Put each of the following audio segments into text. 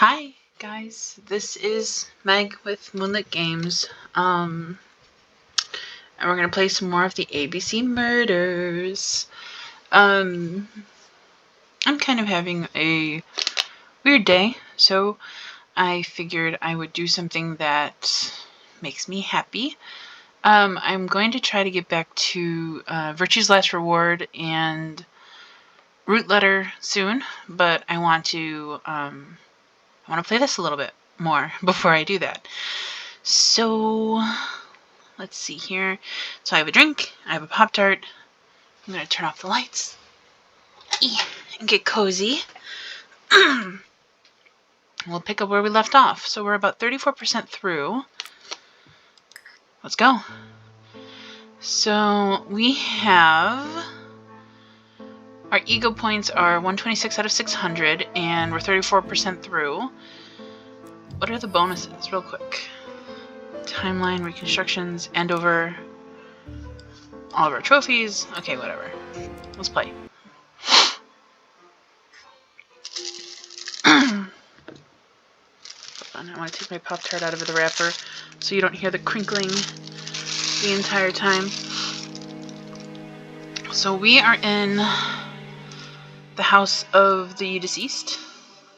Hi guys, this is Meg with Moonlit Games. And we're gonna play some more of the ABC Murders. I'm kind of having a weird day, so I figured I would do something that makes me happy. I'm going to try to get back to Virtue's Last Reward and Root Letter soon, but I want to play this a little bit more before I do that. So let's see here. So I have a drink, I have a Pop-Tart. I'm gonna turn off the lights and get cozy. We'll pick up where we left off. So we're about 34% through. Let's go. So we have our ego points are 126 out of 600, and we're 34% through. What are the bonuses, real quick? Timeline, reconstructions, and over all of our trophies. Okay, whatever. Let's play. Hold on, I want to take my Pop-Tart out of the wrapper so you don't hear the crinkling the entire time. So we are in the house of the deceased.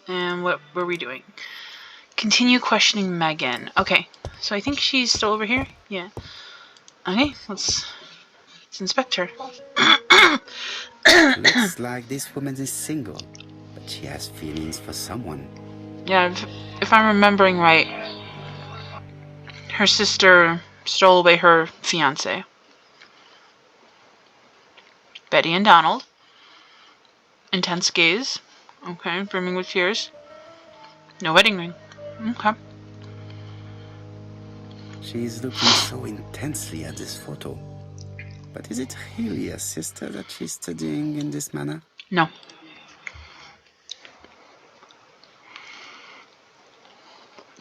And what were we doing? Continue questioning Megan. Okay, so I think she's still over here. Yeah. Okay, let's inspect her. Looks like this woman is single, but she has feelings for someone. Yeah, if I'm remembering right, her sister stole away her fiancé. Betty and Donald. Intense gaze. Okay, brimming with tears. No wedding ring. Okay. She's looking so intensely at this photo. But is it really a sister that she's studying in this manner? No.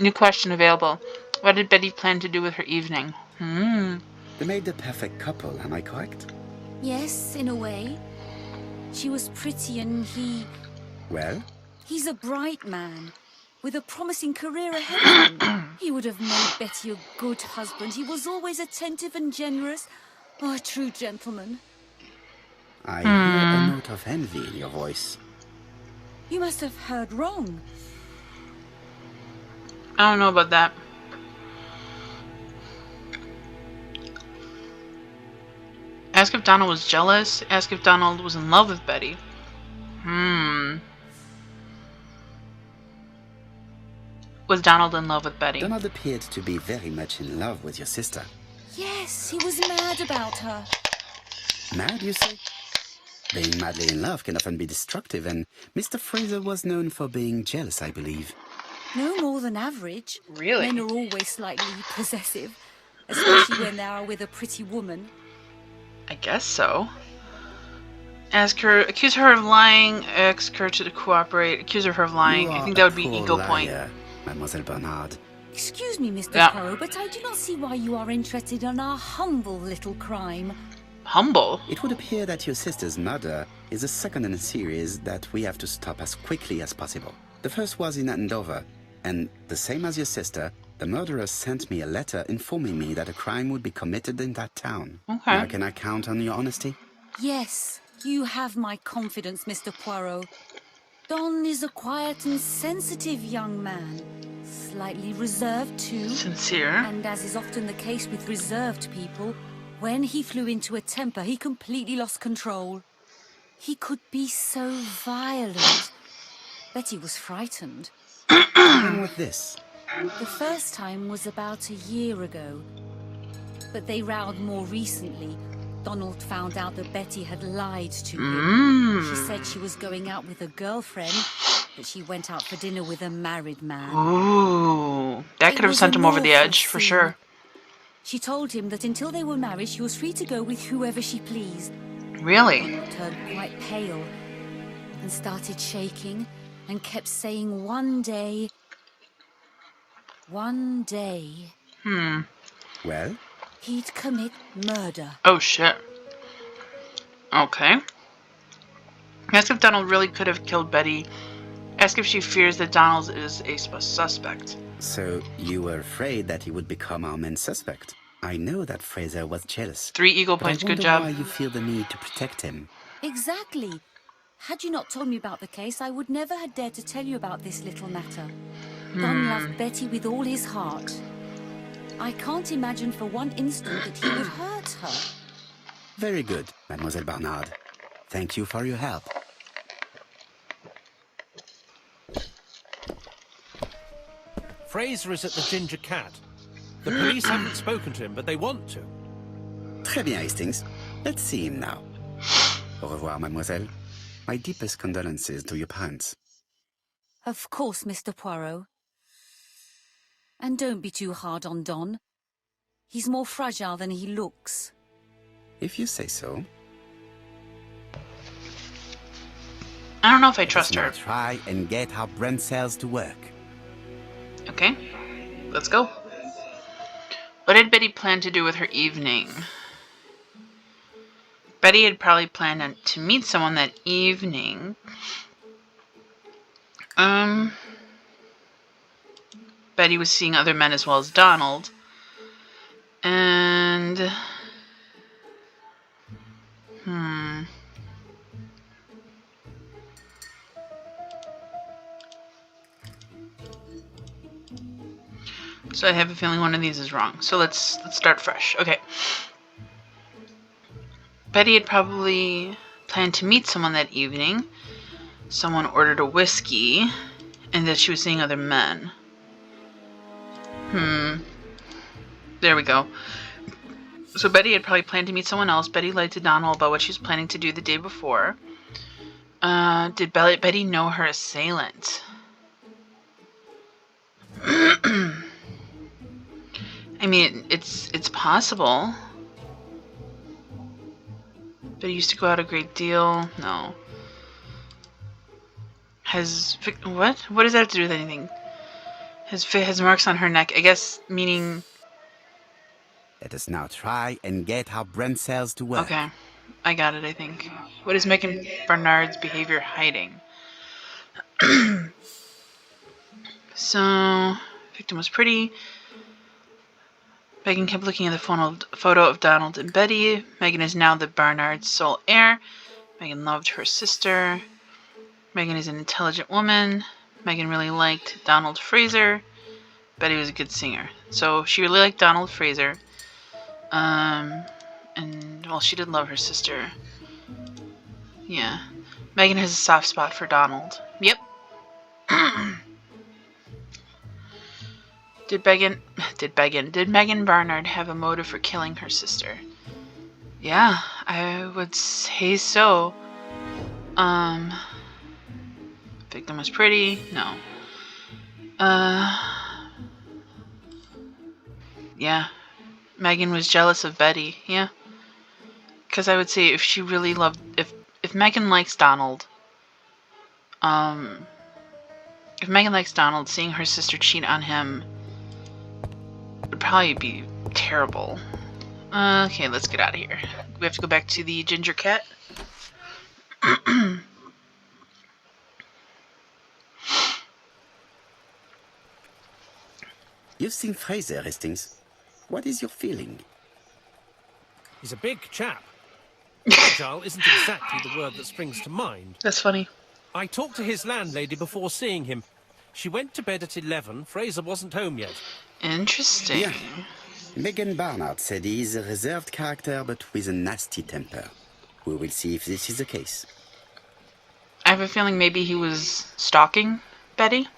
New question available. What did Betty plan to do with her evening? They made the perfect couple, am I correct? Yes, in a way. She was pretty and he... Well? He's a bright man, with a promising career ahead of him. He would have made Betty a good husband. He was always attentive and generous. Oh, a true gentleman. I hear a note of envy in your voice. You must have heard wrong. I don't know about that. Ask if Donald was jealous. Ask if Donald was in love with Betty. Was Donald in love with Betty? Donald appeared to be very much in love with your sister. Yes, he was mad about her. Mad, you say? Being madly in love can often be destructive, and Mr. Fraser was known for being jealous, I believe. No more than average. Really? Men are always slightly possessive, especially when they are with a pretty woman. I guess so. Accuse her of lying, ask her to cooperate, accuse her of lying. I think that would be ego point. Mademoiselle Bernard. Excuse me, Mr. Poirot, but I do not see why you are interested in our humble little crime. Humble? It would appear that your sister's murder is the second in a series that we have to stop as quickly as possible. The first was in Andover, and the same as your sister, the murderer sent me a letter informing me that a crime would be committed in that town. Okay. Now can I count on your honesty? Yes, you have my confidence, Mr. Poirot. Don is a quiet and sensitive young man. Slightly reserved, too. Sincere. And as is often the case with reserved people, when he flew into a temper, he completely lost control. He could be so violent. Betty was frightened. When with this? The first time was about a year ago. But they rowed more recently. Donald found out that Betty had lied to him. She said she was going out with a girlfriend, but she went out for dinner with a married man. Ooh, that could have sent him over the edge, for sure. She told him that until they were married, she was free to go with whoever she pleased. Really? Donald turned quite pale and started shaking and kept saying one day... Well? He'd commit murder. Oh, shit. Okay. Ask if Donald really could have killed Betty Ask if she fears that Donald is a suspect. So you were afraid that he would become our main suspect? I know that Fraser was jealous. 3 eagle But I points. Good wonder job. why you feel the need to protect him. Exactly. Had you not told me about the case, I would never have dared to tell you about this little matter. Don loved Betty with all his heart. I can't imagine for one instant that he would hurt her. Very good, Mademoiselle Barnard. Thank you for your help. Fraser is at the Ginger Cat. The police haven't spoken to him, but they want to. Très bien, Hastings. Let's see him now. Au revoir, mademoiselle. My deepest condolences to your parents. Of course, Mr. Poirot. And don't be too hard on Don. He's more fragile than he looks. If you say so. I don't know if I trust her. Let's now try and get our brain cells to work. Okay, let's go. What did Betty plan to do with her evening? Betty had probably planned to meet someone that evening. Betty was seeing other men as well as Donald. And... So I have a feeling one of these is wrong. So let's start fresh. Okay. Betty had probably planned to meet someone that evening. Someone ordered a whiskey, and that she was seeing other men. There we go. So Betty had probably planned to meet someone else. Betty lied to Donald about what she was planning to do the day before. Did Betty know her assailant? I mean, it's possible. Betty used to go out a great deal. No. What? What does that have to do with anything? Has marks on her neck. I guess meaning... Let us now try and get our brain cells to work. Okay. I got it, I think. What is Megan Barnard's behavior hiding? So, victim was pretty. Megan kept looking at the photo of Donald and Betty. Megan is now the Barnard's sole heir. Megan loved her sister. Megan is an intelligent woman. Megan really liked Donald Fraser. Betty was a good singer. So she really liked Donald Fraser. And, well, she did love her sister. Yeah. Megan has a soft spot for Donald. Yep. Did Megan Barnard have a motive for killing her sister? Yeah, I would say so. Victim was pretty? No. Yeah. Megan was jealous of Betty, yeah. Because I would say if she really loved... If Megan likes Donald... If Megan likes Donald, seeing her sister cheat on him... would probably be terrible. Okay, let's get out of here. We have to go back to the Ginger Cat. You've seen Fraser, Hastings. What is your feeling? He's a big chap. Fragile isn't exactly the word that springs to mind. That's funny. I talked to his landlady before seeing him. She went to bed at 11. Fraser wasn't home yet. Interesting. Yeah. Megan Barnard said he is a reserved character but with a nasty temper. We will see if this is the case. I have a feeling maybe he was stalking Betty.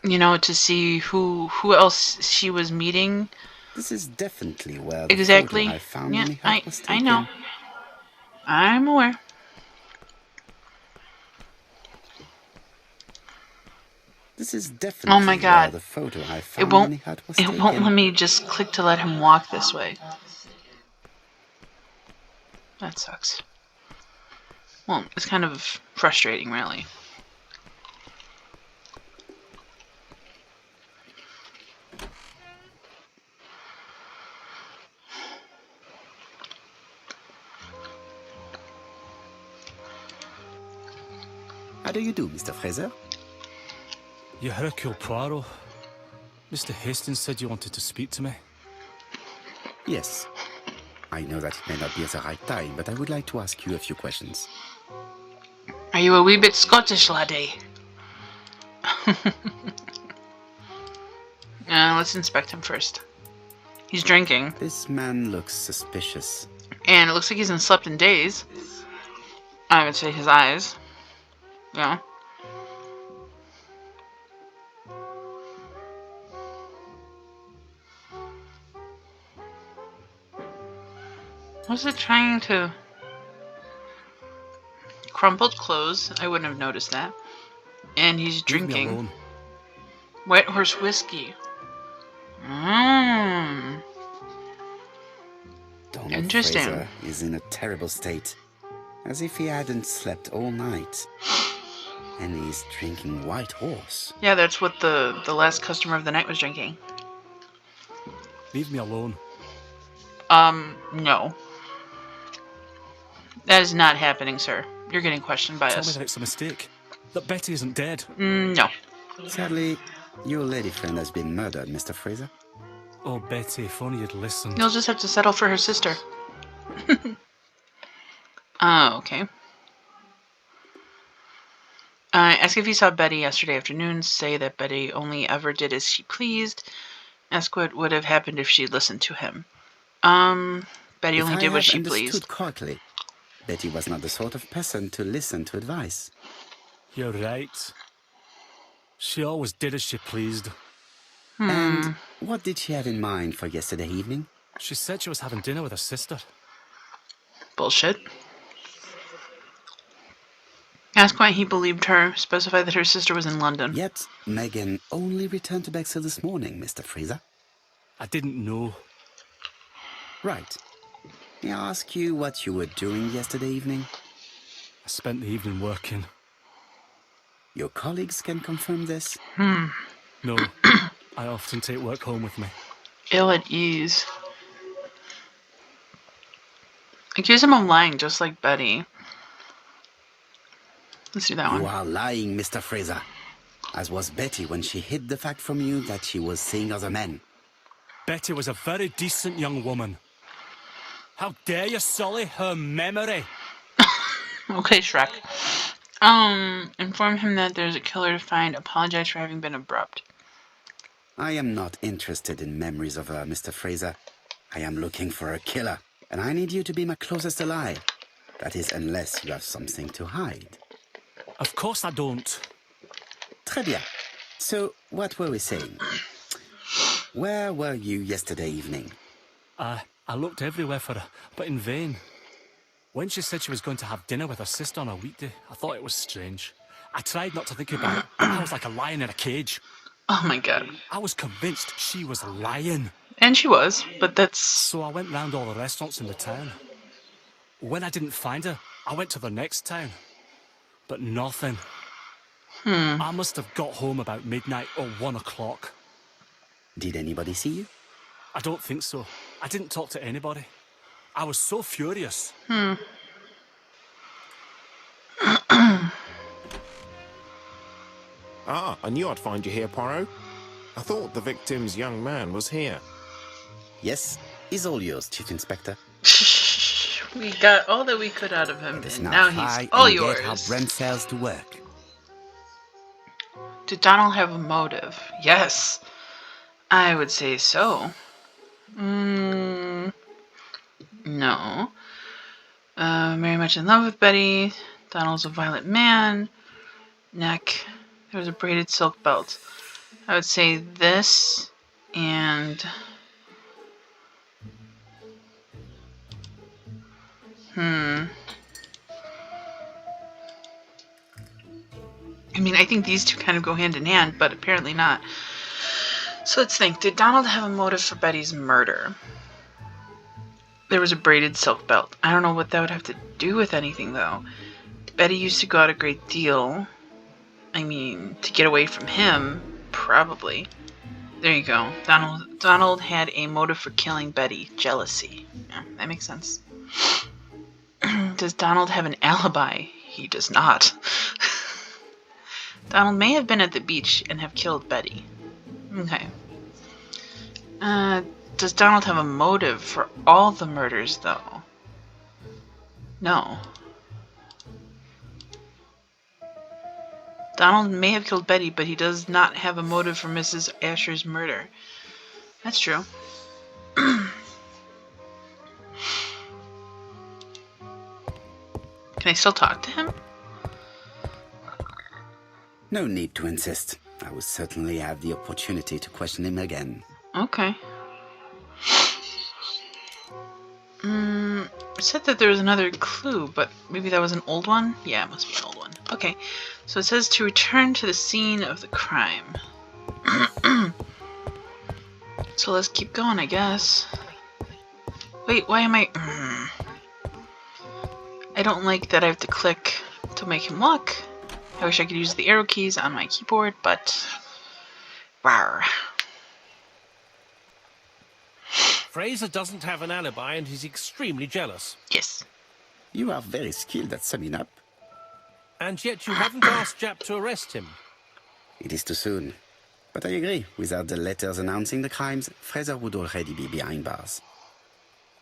You know, to see who else she was meeting. This is definitely where the Exactly. photo I found Yeah, when the hat was taken. I know. I'm aware. This is definitely Oh my God. where the photo I found when the hat was taken. It won't let me just click to let him walk this way. That sucks. Well, it's kind of frustrating, really. How do you do, Mr. Fraser? You Hercule Poirot. Mr. Hastings said you wanted to speak to me. Yes. I know that it may not be at the right time, but I would like to ask you a few questions. Are you a wee bit Scottish, laddie? Let's inspect him first. He's drinking. This man looks suspicious. And it looks like he hasn't slept in days. I would say his eyes. Yeah. Was it trying to... Crumpled clothes? I wouldn't have noticed that. And he's Leave me drinking. alone. White horse whiskey. Mmm. Donald Interesting. Fraser is in a terrible state, as if he hadn't slept all night. And he's drinking White Horse. Yeah, that's what the last customer of the night was drinking. Leave me alone. No. That is not happening, sir. You're getting questioned by Tell me us. that it's a mistake. That Betty isn't dead. No. Sadly, your lady friend has been murdered, Mr. Fraser. Oh, Betty, if only you'd listened. You'll just have to settle for her sister. Okay. Ask if you saw Betty yesterday afternoon. Say that Betty only ever did as she pleased. Ask what would have happened if she listened to him. Betty only did what she pleased. If I have understood correctly, Betty was not the sort of person to listen to advice. You're right. She always did as she pleased. And what did she have in mind for yesterday evening? She said she was having dinner with her sister. Bullshit. Ask why he believed her. Specify that her sister was in London. Yet, Megan only returned to Bexhill this morning, Mr. Fraser. I didn't know. Right. May I ask you what you were doing yesterday evening? I spent the evening working. Your colleagues can confirm this? No, I often take work home with me. Ill at ease. Accuse him of lying, just like Betty. Let's do that You one. are lying, Mr. Fraser. As was Betty when she hid the fact from you that she was seeing other men. Betty was a very decent young woman. How dare you sully her memory? Okay, Shrek. Inform him that there's a killer to find. Apologize for having been abrupt. I am not interested in memories of her, Mr. Fraser. I am looking for a killer, and I need you to be my closest ally. That is, unless you have something to hide. Of course I don't. Très bien. So, what were we saying? Where were you yesterday evening? I looked everywhere for her, but in vain. When she said she was going to have dinner with her sister on a weekday, I thought it was strange. I tried not to think about it, but I was like a lion in a cage. Oh my god. I was convinced she was lying. And she was, but that's... So I went round all the restaurants in the town. When I didn't find her, I went to the next town. But nothing. I must have got home about midnight or 1 o'clock. Did anybody see you? I don't think so. I didn't talk to anybody. I was so furious. I knew I'd find you here, Poirot. I thought the victim's young man was here. Yes, he's all yours, Chief Inspector. We got all that we could out of him, It is and now now high he's all and get how yours. Brent sells to work. Did Donald have a motive? Yes. I would say so. No. Very much in love with Betty. Donald's a violent man. Neck. There was a braided silk belt. I would say this and... I mean, I think these two kind of go hand in hand, but apparently not. So let's think. Did Donald have a motive for Betty's murder? There was a braided silk belt. I don't know what that would have to do with anything, though. Betty used to go out a great deal. I mean, to get away from him, probably. There you go. Donald had a motive for killing Betty. Jealousy. Yeah, that makes sense. Does Donald have an alibi? He does not. Donald may have been at the beach and have killed Betty. Okay. Does Donald have a motive for all the murders, though? No. Donald may have killed Betty, but he does not have a motive for Mrs. Asher's murder. That's true. Can I still talk to him? No need to insist. I will certainly have the opportunity to question him again. Okay. It said that there was another clue, but maybe that was an old one? Yeah, it must be an old one. Okay. So it says to return to the scene of the crime. So let's keep going, I guess. Wait, why am I... I don't like that I have to click to make him walk. I wish I could use the arrow keys on my keyboard, but... Rawr. Fraser doesn't have an alibi and he's extremely jealous. Yes. You are very skilled at summing up. And yet you haven't asked Jap to arrest him. It is too soon. But I agree, without the letters announcing the crimes, Fraser would already be behind bars.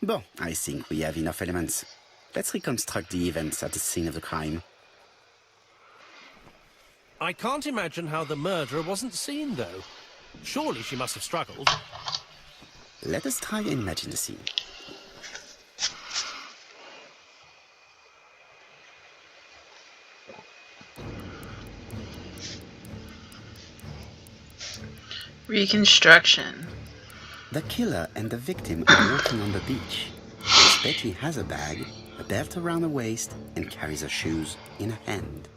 Bon, I think we have enough elements. Let's reconstruct the events at the scene of the crime. I can't imagine how the murderer wasn't seen, though. Surely she must have struggled. Let us try and imagine the scene. Reconstruction. The killer and the victim are walking on the beach. Miss Betty has a bag, a belt around her waist, and carries her shoes in her hand.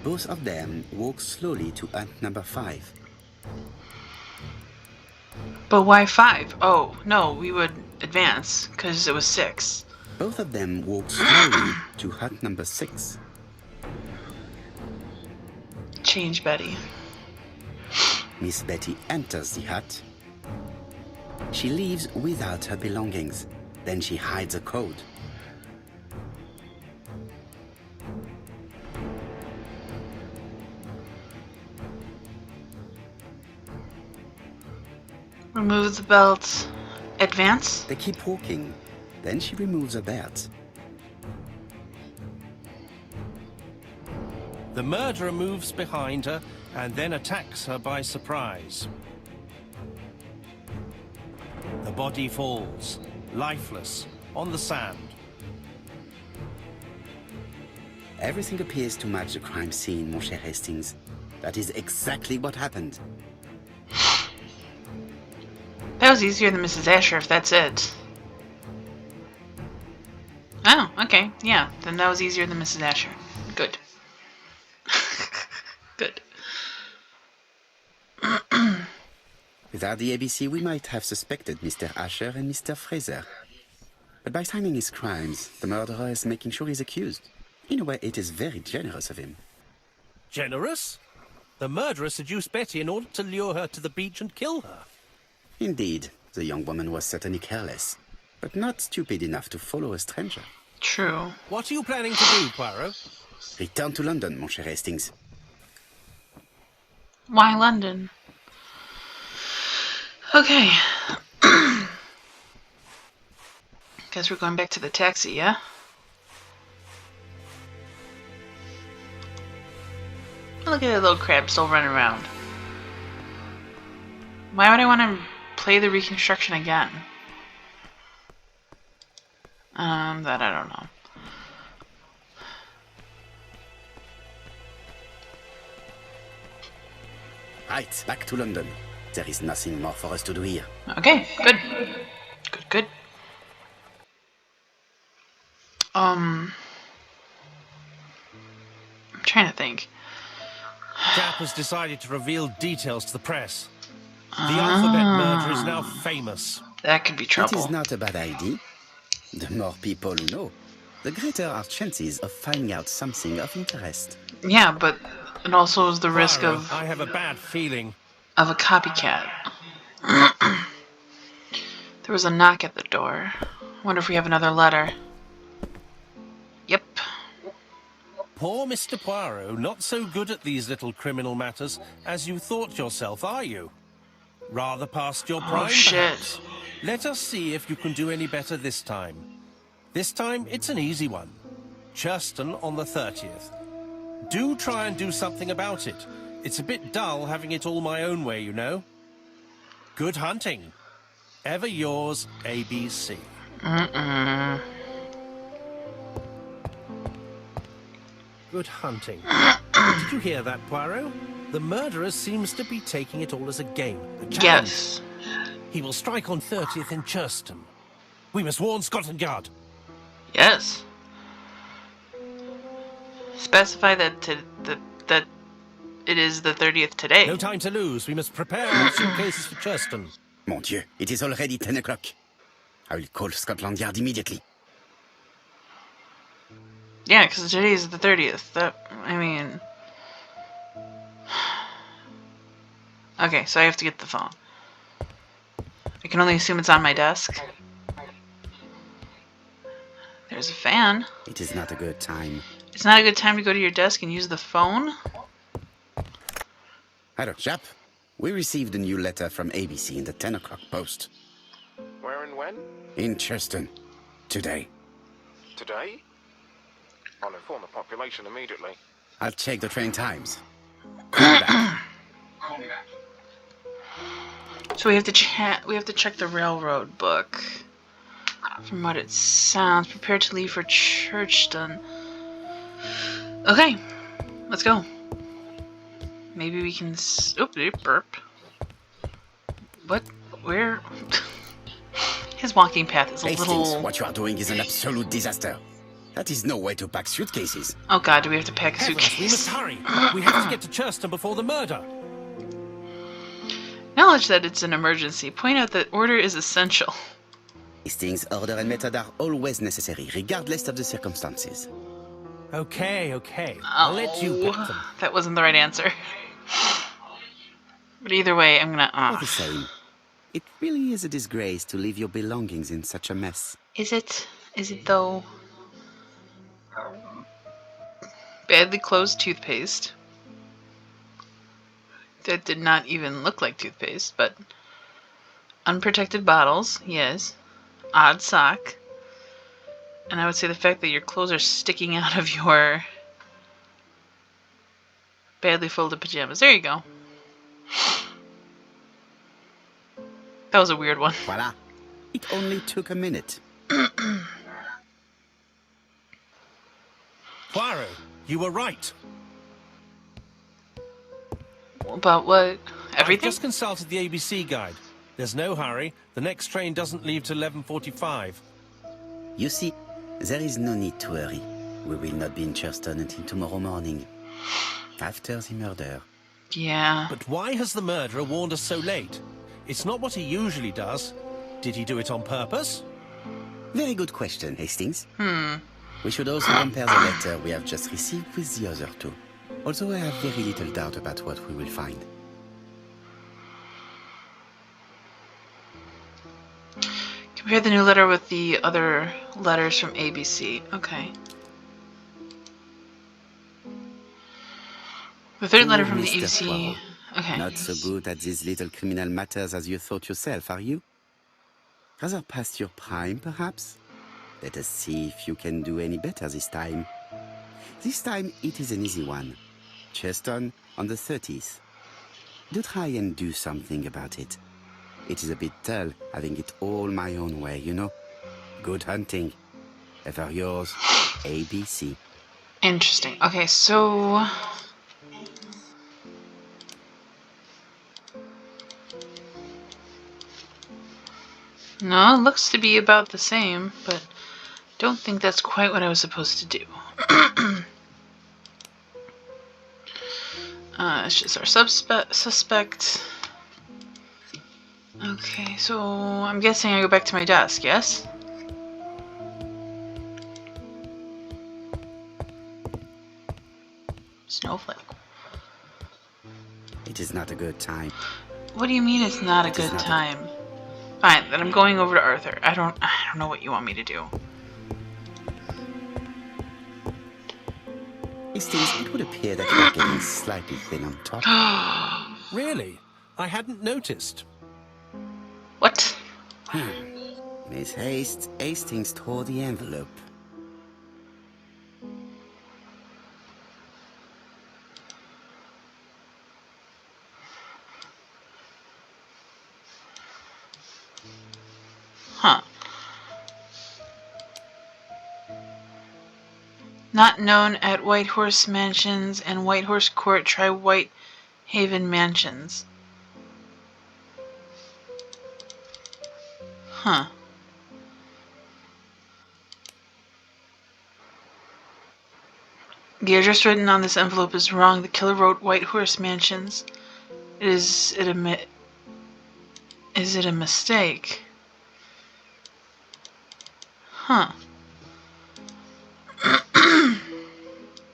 Both of them walk slowly to hut number 5. But why 5? Oh, no, we would advance, because it was 6. Both of them walk slowly to hut number 6. Change Betty. Miss Betty enters the hut. She leaves without her belongings. Then she hides a code. Remove the belt. Advance? They keep walking. Then she removes her belt. The murderer moves behind her and then attacks her by surprise. The body falls, lifeless, on the sand. Everything appears to match the crime scene, mon cher Hastings. That is exactly what happened. That was easier than Mrs. Asher, if that's it. Oh, okay. Yeah, then that was easier than Mrs. Asher. Good. Good. Without the ABC, we might have suspected Mr. Asher and Mr. Fraser. But by timing his crimes, the murderer is making sure he's accused. In a way, it is very generous of him. Generous? The murderer seduced Betty in order to lure her to the beach and kill her. Indeed, the young woman was certainly careless, but not stupid enough to follow a stranger. True. What are you planning to do, Poirot? Return to London, mon cher Hastings. Why London? Okay. Guess we're going back to the taxi, yeah? Look at that little crab still running around. Why would I want to play the reconstruction again? That I don't know. Right, back to London. There is nothing more for us to do here. Okay, good. Good. I'm trying to think. Jap has decided to reveal details to the press. The alphabet murder is now famous. That could be It trouble. is not a bad idea. The more people who know, the greater our chances of finding out something of interest. Yeah, but it also is the risk Poirot, of I have a bad feeling. a copycat. There was a knock at the door. Wonder if we have another letter. Yep. Poor Mr. Poirot, not so good at these little criminal matters as you thought yourself, are you? Rather past your prime, shit. perhaps. Let us see if you can do any better this time. This time, it's an easy one. Churston on the 30th. Do try and do something about it. It's a bit dull having it all my own way, you know. Good hunting. Ever yours, ABC. Good hunting. Did you hear that, Poirot? The murderer seems to be taking it all as a game. A challenge. Yes. He will strike on 30th in Churston. We must warn Scotland Yard. Yes. Specify that that it is the 30th today. No time to lose. We must prepare our suitcases for Churston. Mon Dieu, it is already 10 o'clock. I will call Scotland Yard immediately. Yeah, because today is the 30th. I mean... Okay, so I have to get the phone. I can only assume it's on my desk. There's a fan. It is not a good time. It's not a good time to go to your desk and use the phone? Hello, chap. We received a new letter from ABC in the 10 o'clock post. Where and when? In Churston. Today. Today? I'll inform the population immediately. I'll check the train times. Call me back. So we have to check the railroad book. From what it sounds, prepare to leave for Churchton. Okay, let's go. Maybe we can. Oop, burp. What? Where? His walking path is a Hastings, little. what you are doing is an absolute disaster. That is no way to pack suitcases. Oh God, do we have to pack a Heavens, we must suitcase? hurry. We have to get to Churston before the murder. Acknowledge that it's an emergency. Point out that order is essential. Hastings, order and method are always necessary, regardless of the circumstances. Okay, okay. I'll let you pick them. That wasn't the right answer. But either way, I'm gonna. All the same, it really is a disgrace to leave your belongings in such a mess. Is it? Is it though? Badly closed toothpaste. That did not even look like toothpaste, but unprotected bottles, yes. Odd sock. And I would say the fact that your clothes are sticking out of your badly folded pajamas. There you go. That was a weird one. Voila. It only took a minute. Poirot, you were right. About what? I've Everything? just consulted the ABC guide. There's no hurry. The next train doesn't leave till 11:45. You see, there is no need to hurry. We will not be in Churston until tomorrow morning. After the murder. Yeah. But why has the murderer warned us so late? It's not what he usually does. Did he do it on purpose? Very good question, Hastings. We should also compare the letter we have just received with the other two. Although I have very little doubt about what we will find. Compare the new letter with the other letters from ABC. Okay. The third letter from the Mr. ABC. Poirot. Okay. Not so good at these little criminal matters as you thought yourself, are you? Rather past your prime, perhaps? Let us see if you can do any better this time. This time, it is an easy one. Churston on the 30th. Do try and do something about it. It is a bit dull having it all my own way, you know? Good hunting. Ever yours, ABC. Interesting. Okay, so... No, it looks to be about the same, but don't think that's quite what I was supposed to do. It's just our suspect. Okay, so I'm guessing I go back to my desk, yes? Snowflake. It is not a good time. What do you mean it's not a good time? Fine, then I'm going over to Arthur. I don't know what you want me to do. Hastings, it would appear that you are getting slightly thin on top. Really? I hadn't noticed. What? Miss Hastings tore the envelope. Huh. Not known at Whitehorse Mansions and Whitehorse Court. Try Whitehaven Mansions. Huh. The address written on this envelope is wrong. The killer wrote Whitehorse Mansions. Is it a mistake? Huh.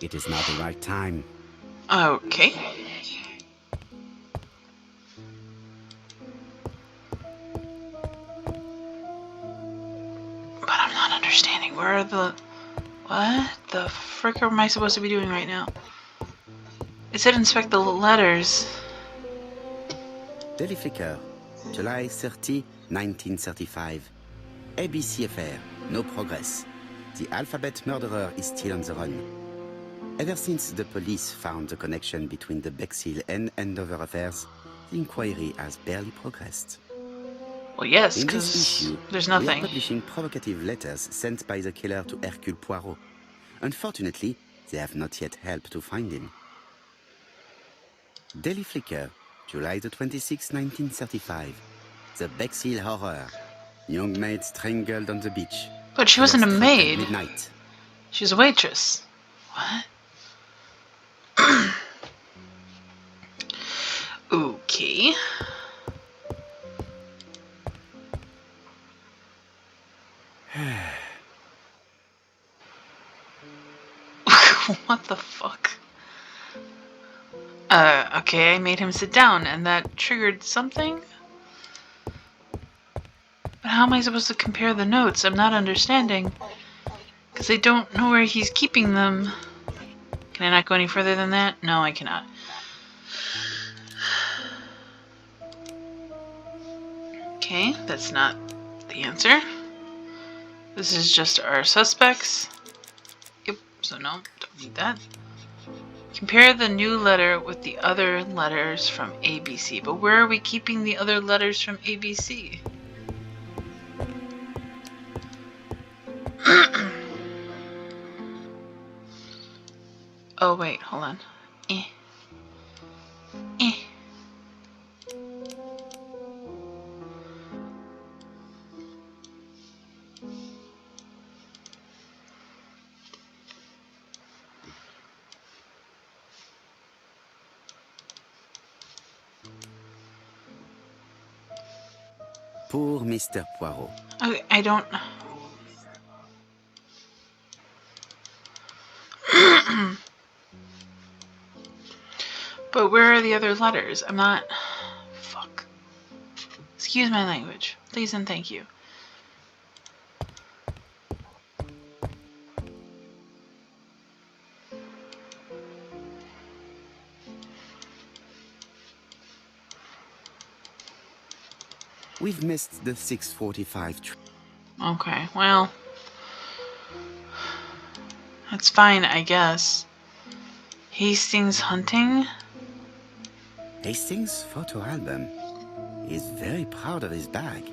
It is not the right time. Okay. But I'm not understanding. Where are the... What the frick am I supposed to be doing right now? It said inspect the letters. Daily Flicker, July 30, 1935. ABC affair, no progress. The alphabet murderer is still on the run. Ever since the police found the connection between the Bexhill and Andover affairs, the inquiry has barely progressed. Well, yes, In this because issue, there's we are nothing. publishing provocative letters sent by the killer to Hercule Poirot. Unfortunately, they have not yet helped to find him. Daily Flicker, July the 26th, 1935. The Bexhill Horror. Young maid strangled on the beach. But she wasn't a Arrested at maid. midnight. She was a waitress. What? Okay. What the fuck? Okay, I made him sit down, and that triggered something? But how am I supposed to compare the notes? I'm not understanding. Because I don't know where he's keeping them. Can I not go any further than that? No, I cannot. Okay, that's not the answer. This is just our suspects. Yep, so no, don't need that. Compare the new letter with the other letters from ABC. But where are we keeping the other letters from ABC? Oh, wait, hold on. Eh. Poor Mr. Poirot. Okay, I don't... But where are the other letters? I'm not... Fuck. Excuse my language. Please and thank you. We've missed the 6:45 Okay, well... That's fine, I guess. Hastings hunting? Hastings photo album. He is very proud of his bag.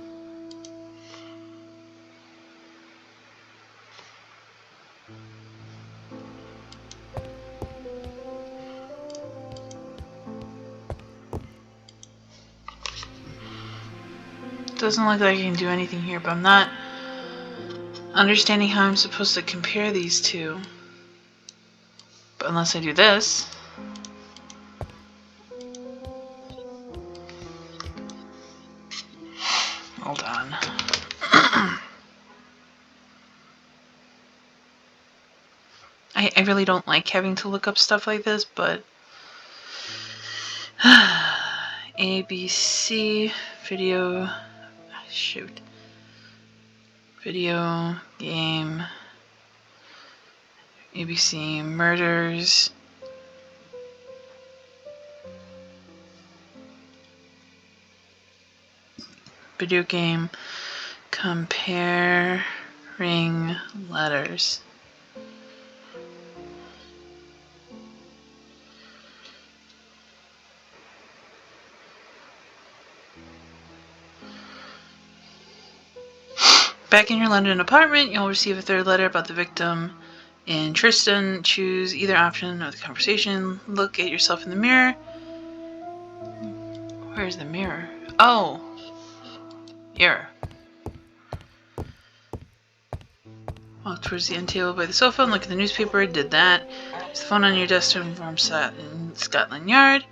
Doesn't look like I can do anything here, but I'm not understanding how I'm supposed to compare these two. But unless I do this... Hold on. I really don't like having to look up stuff like this, but... ABC video... Shoot. Video game ABC murders. Video game. Comparing letters. Back in your London apartment, you'll receive a third letter about the victim. In Tristan, choose either option of the conversation. Look at yourself in the mirror. Where's the mirror? Oh! Here. Walk towards the end table by the sofa and look at the newspaper. Did that. Use the phone on your desk to inform Scotland Yard.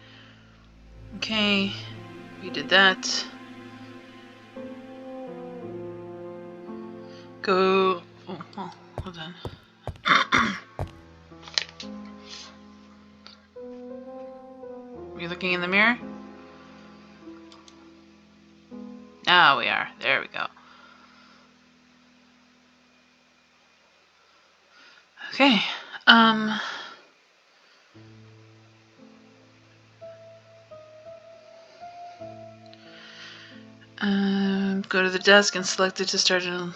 Okay. We did that. Go. Oh, hold on. Are you looking in the mirror? Ah, we are. There we go. Okay. Go to the desk and select it to start an...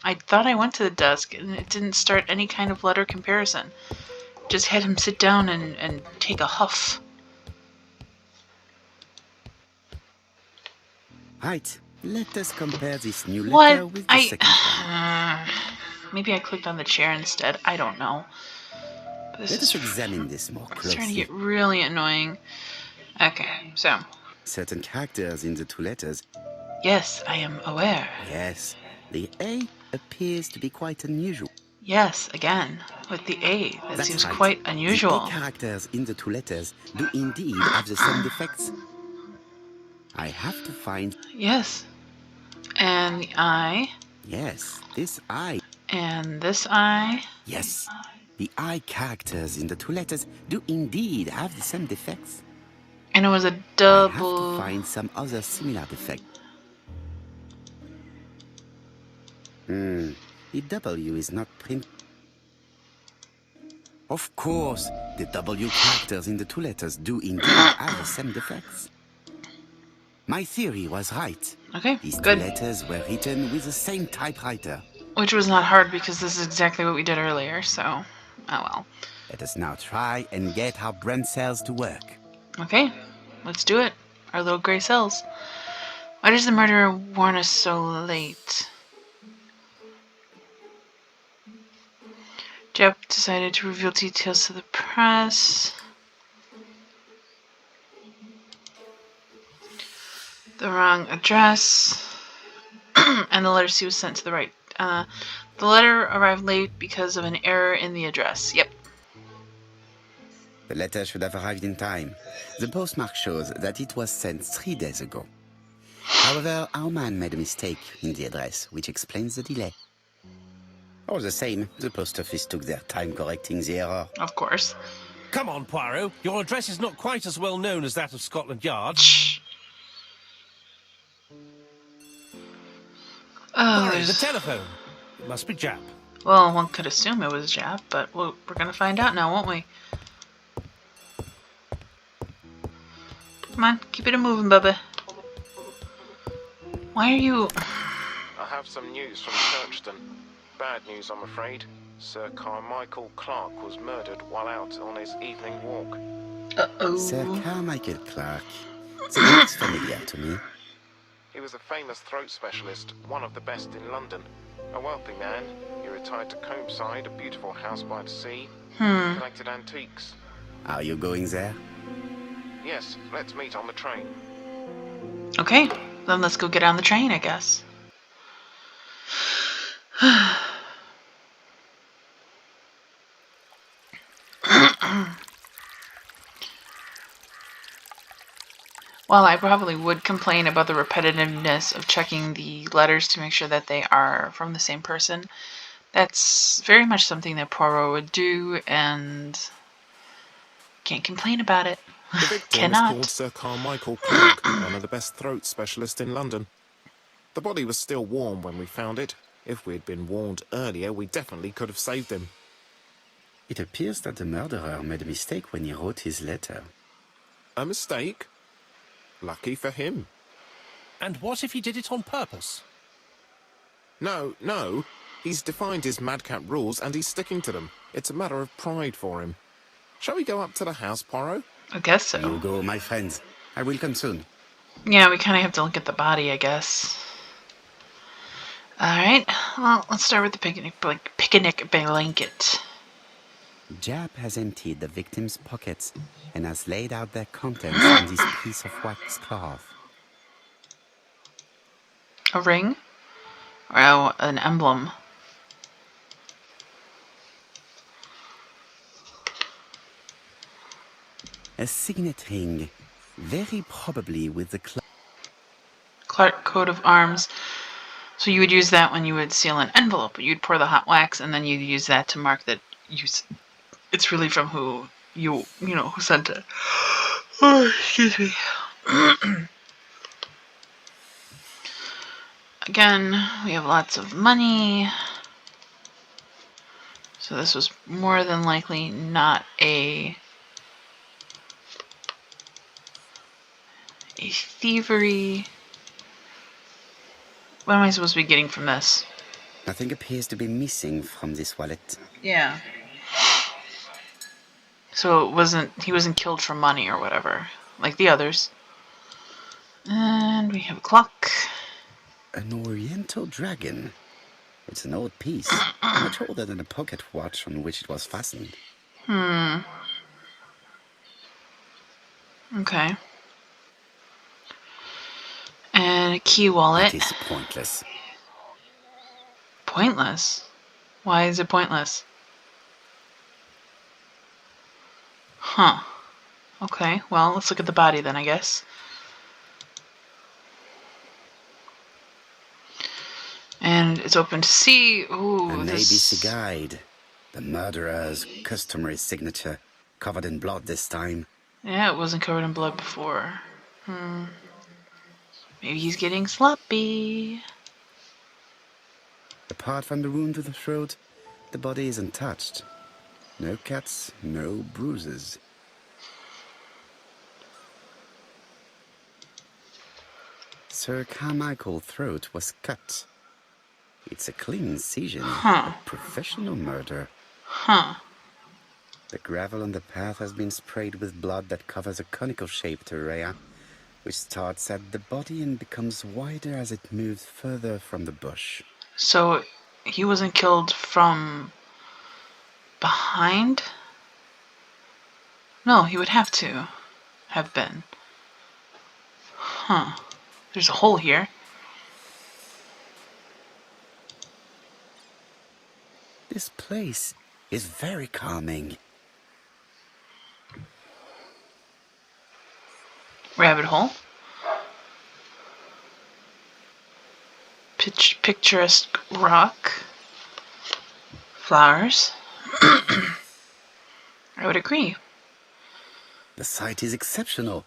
I thought I went to the desk and it didn't start any kind of letter comparison. Just had him sit down and take a huff. Right, let us compare this new letter with the second one. Maybe I clicked on the chair instead. I don't know. Let us examine this more It's starting to closely. get really annoying. Okay, so... Certain characters in the two letters. Yes, I am aware. Yes, the A appears to be quite unusual. Yes, again, with the A. That That's seems right. quite The unusual. A characters in the two letters do indeed have the same defects. I have to find... Yes. And the I. Yes, this I. And this I. Yes, the I characters in the two letters do indeed have the same defects. And it was a I have double... to find some other similar defect. The W is not print. Of course, the W characters in the two letters do indeed have the same defects. My theory was right. Okay, These good. two letters were written with the same typewriter. Which was not hard because this is exactly what we did earlier, so... Oh well. Let us now try and get our brain cells to work. Okay, let's do it. Our little gray cells. Why does the murderer warn us so late? Jep decided to reveal details to the press. The wrong address. And the letter C was sent to the right. The letter arrived late because of an error in the address. Yep. The letter should have arrived in time. The postmark shows that it was sent 3 days ago. However, our man made a mistake in the address, which explains the delay. All the same, the post office took their time correcting the error. Of course. Come on, Poirot. Your address is not quite as well known as that of Scotland Yard. Shh. Oh, Poirot, the telephone. It must be Jap. well, one could assume it was Jap, but we're gonna find out now, won't we? Come on, keep it moving, Bubba. Why are you... I have some news from Churchton. Bad news, I'm afraid. Sir Carmichael Clark was murdered while out on his evening walk. Uh-oh. Sir Carmichael Clark. The name is familiar to me. He was a famous throat specialist, one of the best in London. A wealthy man, he retired to Combside, a beautiful house by the sea. Collected antiques. Are you going there? Yes, let's meet on the train. Okay, then let's go get on the train, I guess. Well, I probably would complain about the repetitiveness of checking the letters to make sure that they are from the same person. That's very much something that Poirot would do, and can't complain about it. The victim Cannot. is called Sir Carmichael Clark, one of the best throat specialists in London. The body was still warm when we found it. If we'd been warned earlier, we definitely could have saved him. It appears that the murderer made a mistake when he wrote his letter. A mistake? Lucky for him. And what if he did it on purpose? No. He's defined his madcap rules and he's sticking to them. It's a matter of pride for him. Shall we go up to the house, Poirot? I guess so. You go, my friends. I will come soon. Yeah, we kind of have to look at the body, I guess. Alright, well, let's start with the picnic blanket. Jap has emptied the victim's pockets and has laid out their contents on this piece of wax cloth. A ring? Or an emblem? A signet ring, very probably with the Clark coat of arms. So you would use that when you would seal an envelope. You'd pour the hot wax and then you'd use that to mark that it's really from who who sent it. Oh, excuse me. Again, we have lots of money. So this was more than likely not a thievery. What am I supposed to be getting from this? Nothing appears to be missing from this wallet. Yeah. So he wasn't killed for money or whatever, like the others. And we have a clock. An oriental dragon. It's an old piece, much older than the pocket watch on which it was fastened. Okay. And a key wallet. It is pointless. Pointless? Why is it pointless? Huh. Okay, well, let's look at the body then, I guess. And it's open to see. Ooh, An ABC guide. The murderer's customary signature, covered in blood this time. Yeah, it wasn't covered in blood before. Maybe he's getting sloppy. Apart from the wound to the throat, the body is untouched. No cuts, no bruises. Sir Carmichael's throat was cut. It's a clean incision, a professional murder. The gravel on the path has been sprayed with blood that covers a conical-shaped area, which starts at the body and becomes wider as it moves further from the bush. So he wasn't killed from behind? No, he would have to have been. There's a hole here. This place is very calming. Rabbit hole. Picturesque rock. Flowers. I would agree. The site is exceptional.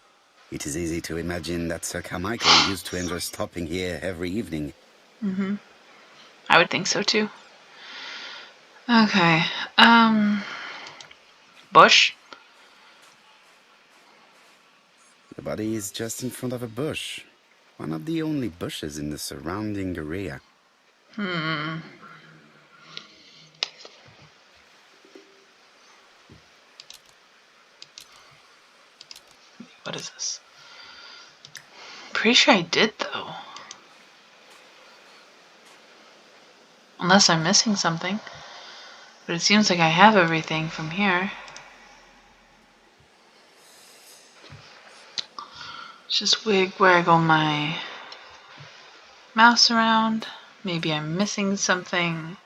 It is easy to imagine that Sir Carmichael used to enjoy stopping here every evening. I would think so too. Okay. Bush. The body is just in front of a bush. One of the only bushes in the surrounding area. What is this? Pretty sure I did, though. Unless I'm missing something. But it seems like I have everything from here. Just wiggle my mouse around. Maybe I'm missing something.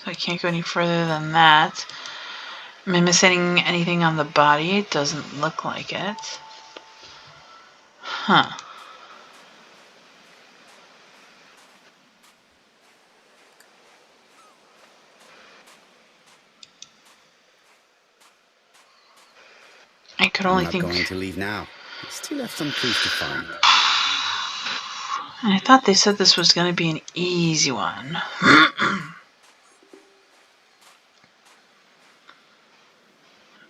So I can't go any further than that. Am I missing anything on the body? It doesn't look like it. I could only think. I'm not going to leave now. I still have some clues to find. I thought they said this was going to be an easy one.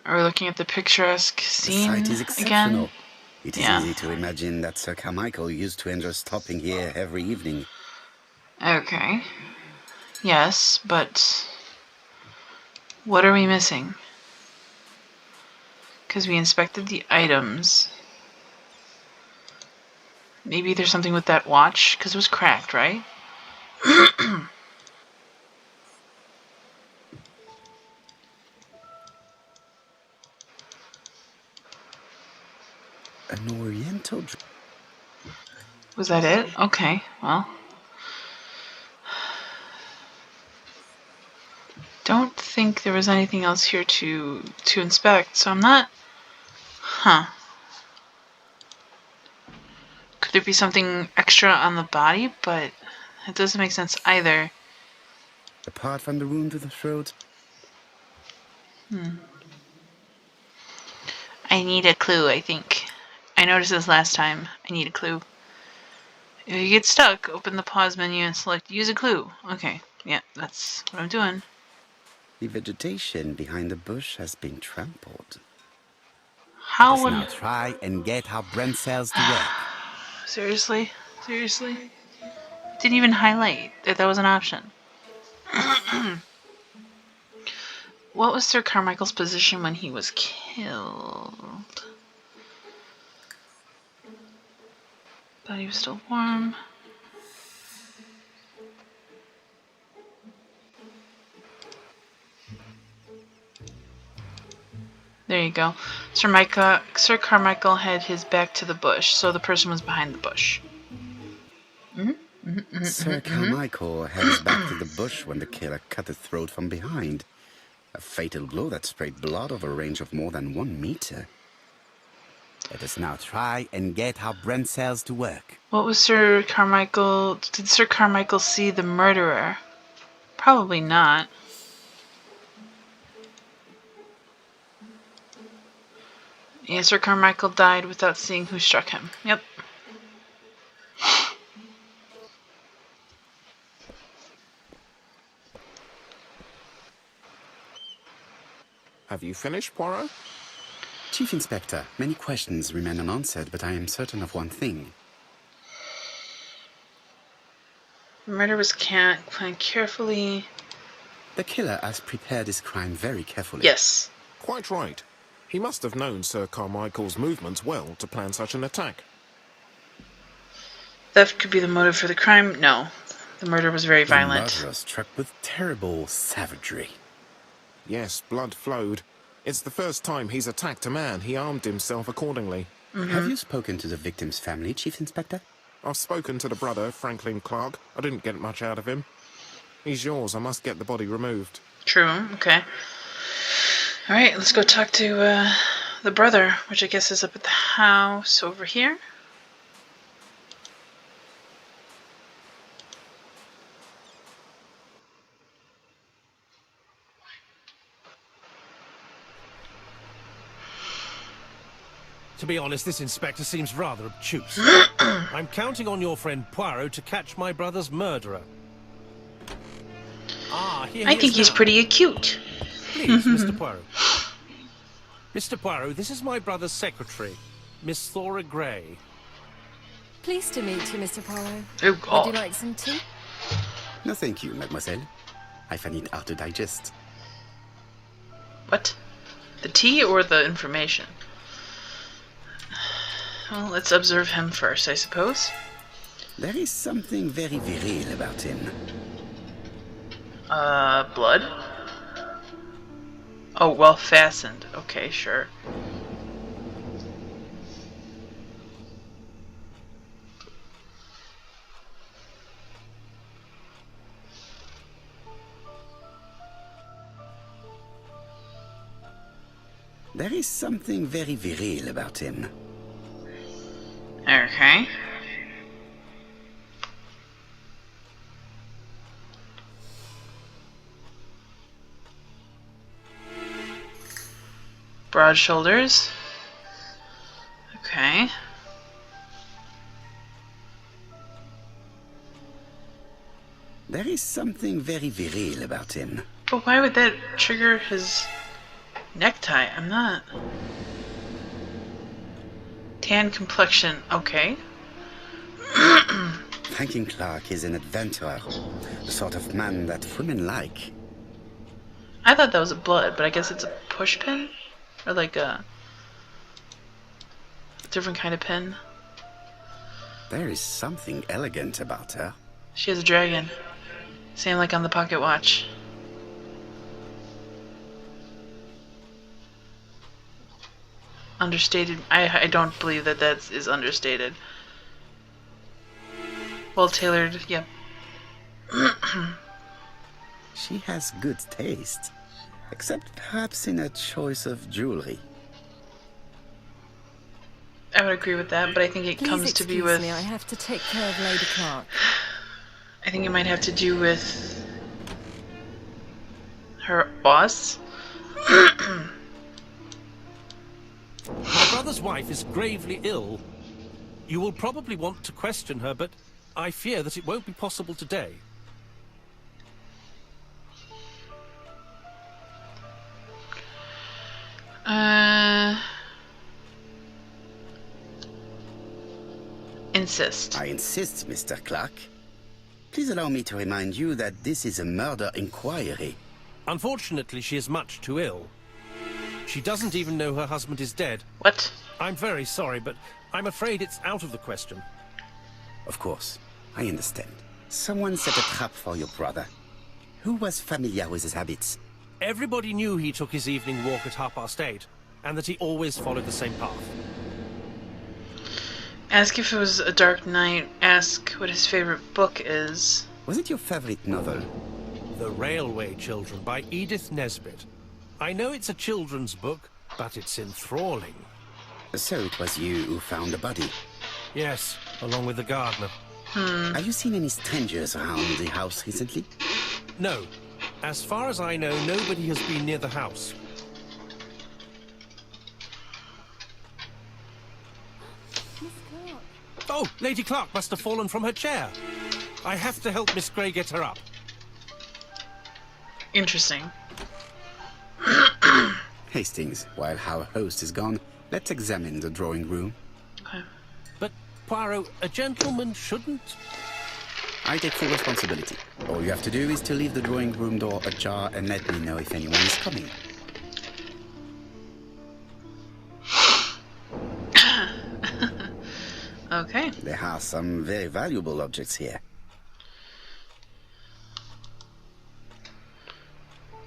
Are we looking at the picturesque scene The site is exceptional. again? It is Yeah. easy to imagine that Sir Carmichael used to enjoy stopping here every evening. Okay. Yes, but what are we missing? Because we inspected the items. Maybe there's something with that watch, because it was cracked, right? An oriental... Was that it? Okay, well. Don't think there was anything else here to inspect, so I'm not... Huh. Could there be something extra on the body? But it doesn't make sense either. Apart from the wound to the throat, I need a clue, I think. I noticed this last time. I need a clue. If you get stuck, open the pause menu and select use a clue. Okay, yeah, that's what I'm doing. the vegetation behind the bush has been trampled. How Let us would... now try and get our brain cells to work. Seriously? Seriously? Didn't even highlight that that was an option. What was Sir Carmichael's position when he was killed? Thought he was still warm. There you go. Sir Carmichael had his back to the bush, so the person was behind the bush. Sir Carmichael had his back to the bush when the killer cut his throat from behind. A fatal blow that sprayed blood over a range of more than 1 meter. Let us now try and get our brain cells to work. What was Sir Carmichael... Did Sir Carmichael see the murderer? Probably not. Yeah, Sir Carmichael died without seeing who struck him. Yep. Have you finished, Poirot? Chief Inspector, many questions remain unanswered, but I am certain of one thing. The murder was planned carefully. The killer has prepared his crime very carefully. Yes. Quite right. He must have known Sir Carmichael's movements well to plan such an attack. Theft could be the motive for the crime? No. The murder was very violent. The murderer struck with terrible savagery. Yes, blood flowed. It's the first time he's attacked a man. He armed himself accordingly. Have you spoken to the victim's family, Chief Inspector? I've spoken to the brother, Franklin Clark. I didn't get much out of him. He's yours. I must get the body removed. True, okay. Alright, let's go talk to the brother, which I guess is up at the house over here. To be honest, this inspector seems rather obtuse. I'm counting on your friend Poirot to catch my brother's murderer. Ah, here I think he's now. pretty acute. Please, Mr. Poirot. Mr. Poirot, this is my brother's secretary, Miss Thora Gray. Pleased to meet you, Mr. Poirot. Oh, Would God. you like some tea? No, thank you, mademoiselle. I find it hard to digest. What? The tea or the information? Well, let's observe him first, I suppose. There is something very viril about him. Blood? Oh, well fastened. Okay, sure. There is something very viril about him. Okay. Broad shoulders. Okay. There is something very viril about him. But why would that trigger his necktie? I'm not... Tan complexion, okay. Franklin Clark is an adventurer, the sort of man that women like. I thought that was a blood, but I guess it's a push pin? Or like a different kind of pin. There is something elegant about her. She has a dragon. Same like on the pocket watch. Understated. I don't believe that is understated. Well tailored, yep. She has good taste, except perhaps in her choice of jewelry. I would agree with that, but I think it Please comes to be excuse with... me, I have to take care of Lady Clark. I think it might have to do with her boss. My brother's wife is gravely ill. You will probably want to question her, but I fear that it won't be possible today. Insist. I insist, Mr. Clark. Please allow me to remind you that this is a murder inquiry. Unfortunately, she is much too ill. She doesn't even know her husband is dead. What? I'm very sorry, but I'm afraid it's out of the question. Of course, I understand. Someone set a trap for your brother. Who was familiar with his habits? Everybody knew he took his evening walk at 8:30, and that he always followed the same path. Ask if it was a dark night. Ask what his favorite book is. Was it your favorite novel? The Railway Children by Edith Nesbit. I know it's a children's book, but it's enthralling. So it was you who found the body. Yes, along with the gardener. Have you seen any strangers around the house recently? No. As far as I know, nobody has been near the house. Oh, Lady Clark must have fallen from her chair. I have to help Miss Grey get her up. Interesting. Hastings, while our host is gone, let's examine the drawing room. Okay. But, Poirot, a gentleman shouldn't... I take full responsibility. All you have to do is to leave the drawing room door ajar and let me know if anyone is coming. Okay. There are some very valuable objects here.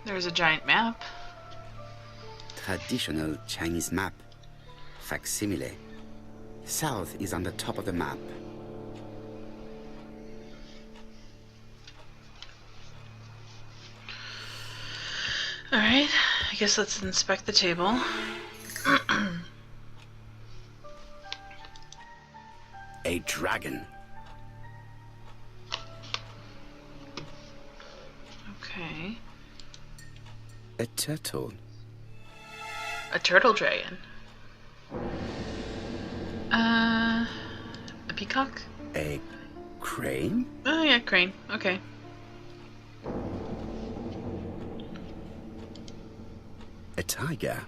There's a giant map. Traditional Chinese map. Facsimile. South is on the top of the map. Alright, I guess let's inspect the table. A dragon. Okay. A turtle. A turtle dragon. A peacock? A crane? Oh yeah, crane. Okay. A tiger.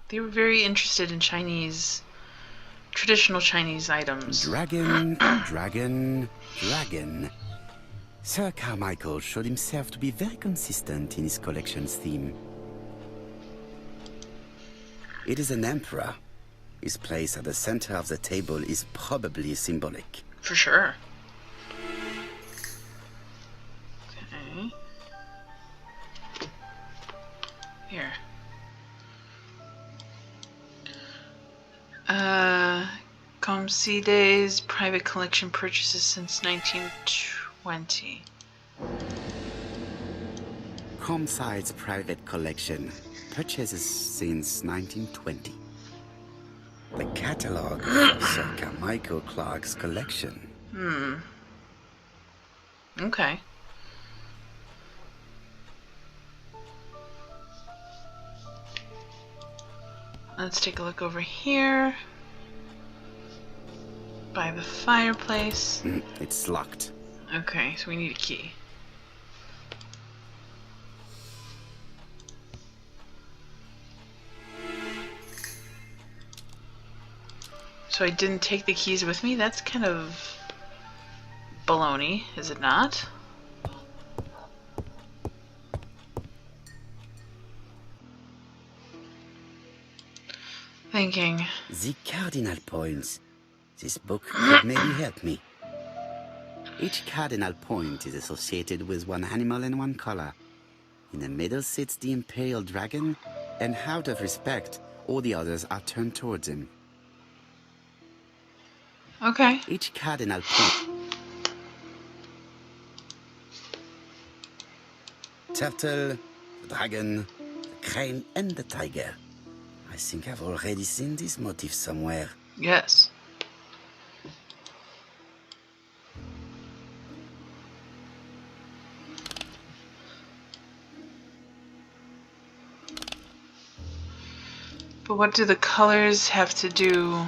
They were very interested in traditional Chinese items. Dragon, dragon, dragon. Sir Carmichael showed himself to be very consistent in his collection's theme. It is an emperor. His place at the center of the table is probably symbolic. For sure. Okay. Here. Comside's private collection purchases since 1920. Comside's private collection purchases since 1920. The catalogue of Sir Carmichael Clark's collection. Okay. Let's take a look over here. By the fireplace. It's locked. Okay, so we need a key. So I didn't take the keys with me? That's kind of baloney, is it not? Thinking. The cardinal points. This book could maybe help me. Each cardinal point is associated with one animal and one color. In the middle sits the imperial dragon, and out of respect, all the others are turned towards him. Okay. Each cardinal point. Turtle, the dragon, the crane, and the tiger. I think I've already seen this motif somewhere. Yes. But what do the colors have to do?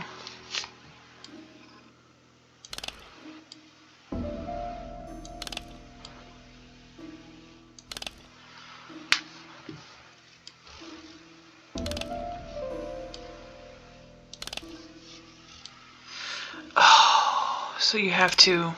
Oh, so you have to...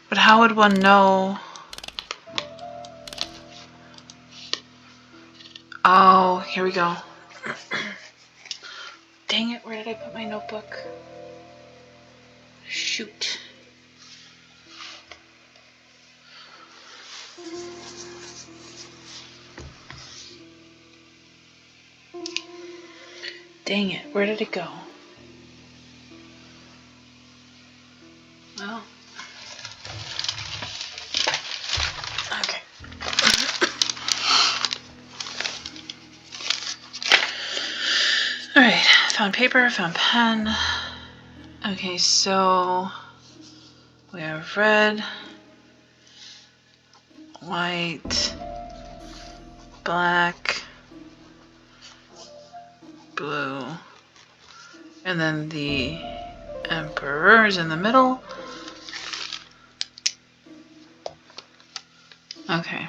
But how would one know? Oh, here we go. Dang it, where did I put my notebook? Shoot. Dang it, where did it go? Well. Okay. Alright, found paper, found pen. Okay, so we have red, white, black, blue, and then the emperor is in the middle. Okay.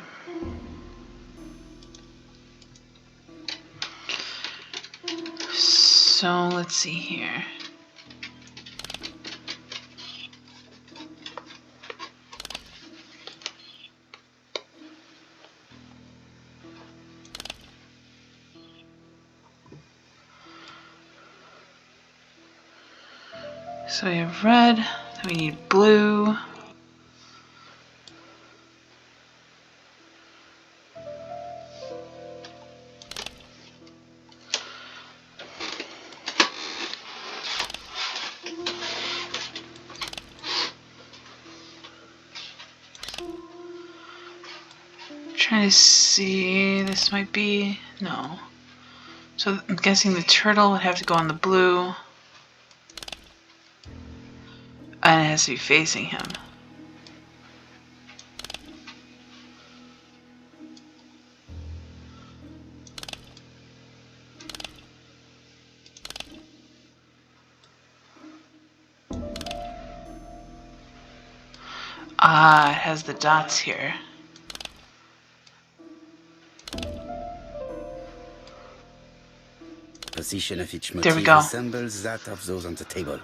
So let's see here. So we have red, then we need blue. Trying to see, this might be, no. So I'm guessing the turtle would have to go on the blue. And it has to be facing him. Ah, it has the dots here. Position of each There we motif go. resembles that of those on the table.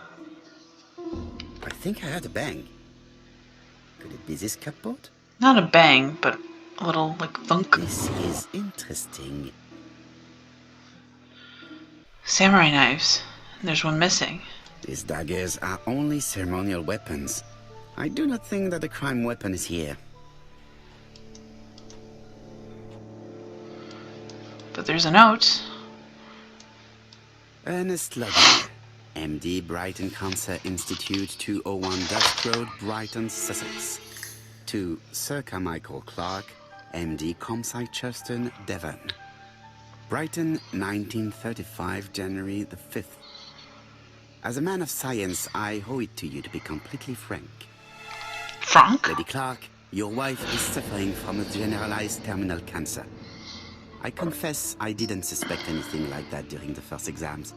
I think I heard a bang. Could it be this cupboard? Not a bang, but a little, like, thunk. This is interesting. Samurai knives. And there's one missing. These daggers are only ceremonial weapons. I do not think that the crime weapon is here. But there's a note. Ernest Ludden, MD, Brighton Cancer Institute, 201 Dusk Road, Brighton, Sussex. To Sir Carmichael Clark, MD, Comsite Churston, Devon. Brighton, 1935, January the 5th. As a man of science, I owe it to you to be completely frank. Frank? Lady Clark, your wife is suffering from a generalized terminal cancer. I confess I didn't suspect anything like that during the first exams.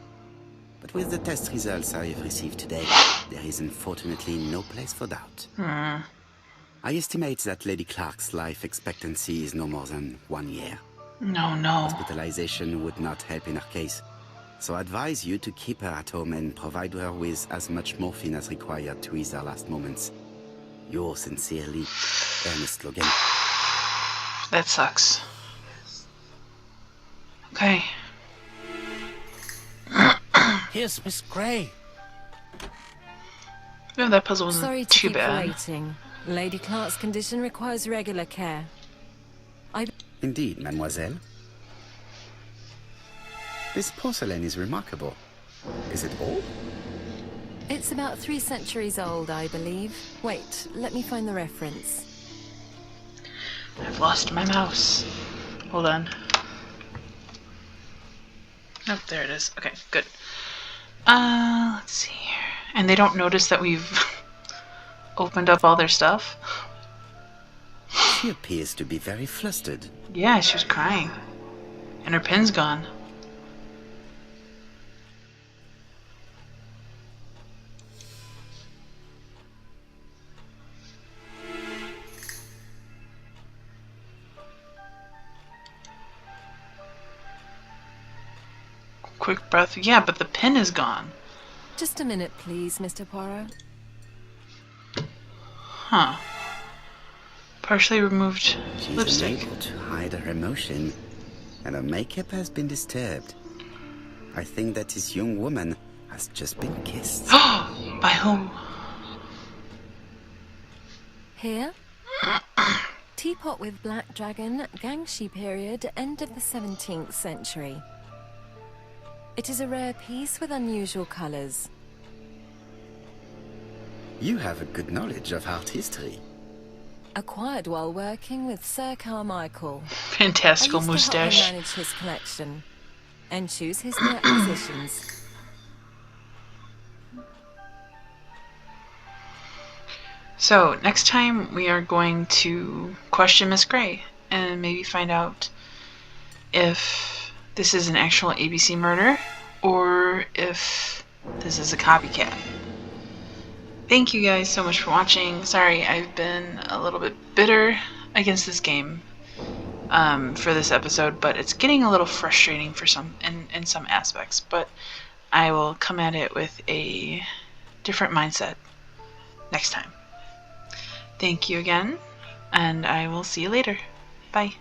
But with the test results I have received today, there is unfortunately no place for doubt. I estimate that Lady Clark's life expectancy is no more than 1 year. No. Hospitalization would not help in her case, so I advise you to keep her at home and provide her with as much morphine as required to ease her last moments. Yours sincerely, Ernest Logan. That sucks. Okay. Here's Miss Gray. Yeah, that puzzle wasn't Sorry to too keep bad. waiting. Lady Clark's condition requires regular care. Indeed, mademoiselle. This porcelain is remarkable. Is it old? It's about 3 centuries old, I believe. Wait, let me find the reference. I've lost my mouse. Hold on. Nope, there it is. Okay, good. Let's see here. And they don't notice that we've opened up all their stuff? She appears to be very flustered. Yeah, she was crying. And her pin's gone. Quick breath. Yeah, but the pin is gone. Just a minute, please, Mr. Poirot. Huh. Partially removed She's lipstick. unable to hide her emotion, and her makeup has been disturbed. I think that this young woman has just been kissed. By who? Here? Teapot with black dragon, Gangxi period, end of the 17th century. It is a rare piece with unusual colours. You have a good knowledge of art history. Acquired while working with Sir Carmichael. Fantastical I used moustache. to help him manage his collection and choose his new acquisitions. So, next time we are going to question Miss Gray and maybe find out if this is an actual ABC murder or if this is a copycat. Thank you guys so much for watching. Sorry, I've been a little bit bitter against this game for this episode, but it's getting a little frustrating for in some aspects. But I will come at it with a different mindset next time. Thank you again, and I will see you later. Bye.